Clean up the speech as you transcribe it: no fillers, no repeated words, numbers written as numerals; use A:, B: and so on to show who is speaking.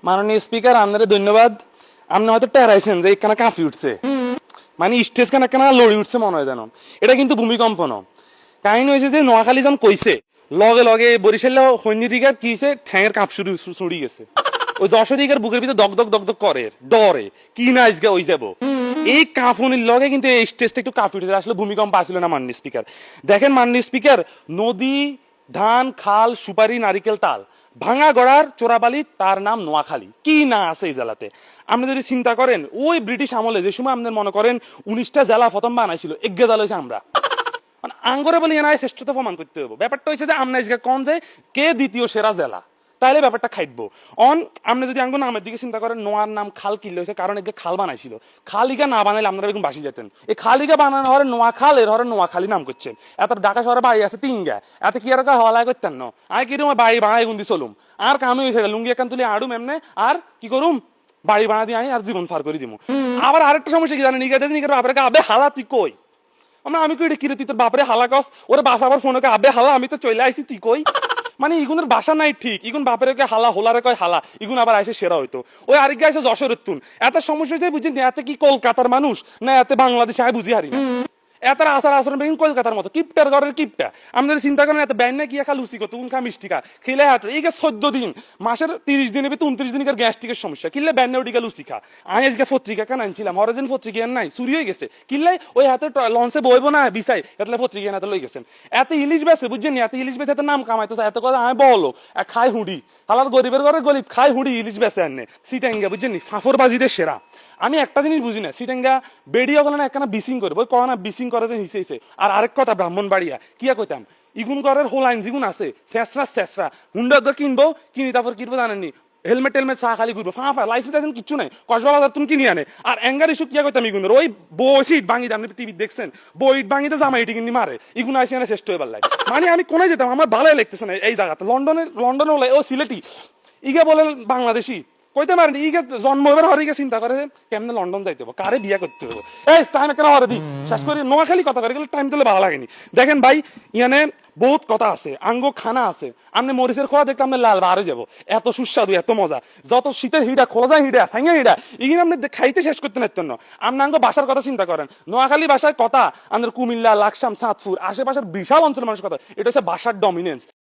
A: মাননীয় স্পিকার আপনাদের ধন্যবাদ। আপনি হয়তো টেরাইছেন যে এখানে কাঁপি উঠছে, মানে স্টেজ খানে কেন লড়ি উঠছে মনে হয় যেন। এটা কিন্তু ভূমিকম্প ন। কাহিনী হয়েছে যে নোয়াখালী যখন কইছে লগে লগে বরিশাল সৈন্যদিকার কি হয়েছে ঠ্যাঙের কাঁপ শুরু ছুড়ি গেছে। ওই যশোরিকার বুকের ভিতরে দগ দগ দগ দগ করে ডরে কি না আজকে ওই যাব। এই কাঁপুনির লগে কিন্তু এই স্টেজটা একটু কাঁপি উঠেছে। আসলে ভূমিকম্প আসছিল না মাননীয় স্পিকার। দেখেন মাননীয় স্পিকার, নদী, ধান, খাল, সুপারি, নারিকেল, তাল, ভাঙা গড়ার চোরাবালি, তার নাম নোয়াখালী। কি না আছে এই জেলাতে। আপনি যদি চিন্তা করেন ওই ব্রিটিশ আমলে যে সময় আপনাদের মনে করেন 19টা জেলা প্রথম বানাইছিল, এগিয়ে জেলা হয়েছে আমরা। মানে আঙ্গরে বলি এনায় শ্রেষ্ঠতা প্রমাণ করতে হবে। ব্যাপারটা হচ্ছে যে আমরা আজকে কোন যে কে দ্বিতীয় সেরা জেলা, তাইলে ব্যাপারটা খাইবো। অন আপনি যদি আঙ্গুর নামের দিকে চিন্তা করেন, নোয়ার নাম খাল কিনলে হয়েছে কারণ একে খাল বানাইছিল। খালিকা না বানাইলে আপনারা এরকম বাসি যেতেন। এই খালিকা বানানো হরে নোয়া খাল, এর হরে নোয়াখালী নাম করছেন। এত ঢাকা শহরে বাড়ি আছে তিনগা, এত কি আর হওয়ালা করতেন না। আমি কিরম বাড়ি বাড়াই গুন্দি চলুম আর কামে হয়েছে লুঙ্গি একান তুলি আড়ুম এমনে আর কি করুম বাড়ি বানা দিয়ে আই আর জীবন ফার করে দিব। আবার আরেকটা সমস্যা কি জানেন, নিগাতে বাপরে আবে হালা তুই কই। আমি কই কিরে তুই তোর বাপরে হালা কস, ওরে বাপ আবার ফোনকে আবে হালা, আমি তো চলে আইছি তুই কই। মানে ইগুনের বাসা নাই ঠিক, ইগুন বাপের হালা হোলারে কয় হালা, ইগুন আবার আইসে সেরা হইতো। ওই আরেক গাইছে যশোরের তুন। এত সমস্যা হয়েছে বুঝি না, এতে কি কলকাতার মানুষ না এতে বাংলাদেশে আমি বুঝি হারি না। এত আচার আচরণ বেগিন কলকাতার মতো কিপটার ঘরের কিপটা। আপনাদের চিন্তা করেন এত ব্যান না কি খা লুচি কত খা মিষ্টি খা খেলে হাট এই 14 দিন মাসের 30 দিনে 29 দিনের গ্যাস্ট্রিকের সমস্যা কিনলে ব্যান ওটিকা লুচি খা। আমি আজকে পত্রিকা কেন আনছিলাম, হরদিন পত্রিকা নাই চুরি হয়ে গেছে কিনলে ওই হাতে লঞ্চে বইব না বিছাই এতলে পত্রিকা হাতে লই গেছেন। এত ইলিশ বেছে বুঝছেন, এত ইলিশ বেছে এত নাম কামাইতেছে, এত কথা আমি বলো খাই হুড়ি হালার গরিবের ঘরে গরিব খাই হুড়ি ইলিশ বেছে আনে সিটাঙ্গা বুঝছেন ফাফর বাজিদের সেরা। আমি একটা জিনিস বুঝি না, সিটাঙ্গা বেড়িয়া বলে না একখানা বিসিং করে বই কয় না বিসিং করে যে হিসেছে। আর আরেক কথা ব্রাহ্মণ বাড়িয়া কিয়া কইতাম ইগুন ঘরের হোলাইন যেগুন আছে শেষরা শেষরা হুন্ডা কিনবো কিনি তারপর কিনবো জানেননি হেলমেট টেলমেট চা খালি ঘুরবো ফাঁফা লাইসেন্স টাইসেন্স কিচ্ছু নাই কসবা বাজার তুমি কিনে আনে। আর অ্যাঙ্গার ইস্যু কিয়া কইতাম ইগুনের ওই বই সিট ভাঙি আপনি টিভি দেখছেন বই ভাঙিতে জামা এটি কিনি মারে ইগুন আসি আনে শ্রেষ্ঠ হয়ে পারলাই। মানে আমি কোনায় যেতাম আমার ভালোই লাগতেছে না এই জায়গাতে লন্ডনে ও সিলেটি ইগে বলে বাংলাদেশি কইতে পারেন ইগে জন্ম এবার হরিকে চিন্তা করে কেমনে লন্ডন যাইতে হবে কারে বিয়া করতে হবে এই টাইম কেন হরে দি শেষ করি নোয়াখালী কথা করে গেলে টাইম দিলে ভালো লাগেনি। দেখেন ভাই ইয়ানে বহুত কথা আছে আঙ্গো খানা আছে। আপনি মরিচের খোয়া দেখতে আপনি লাল বাহারে যাবো, এত সুস্বাদু এত মজা। যত শীতের হিডা খোলা যায় হিডা সাইয়া হিডা ইগিন আপনি খাইতে শেষ করতে পারতেন না। আপনি আঙ্গো বাসার কথা চিন্তা করেন, নোয়াখালী ভাষায় কথা আমাদের কুমিল্লা লাকসাম সাতপুর আশেপাশের বিশাল অঞ্চলের মানুষের কথা। এটা হচ্ছে ভাষার ডমিনেন্স।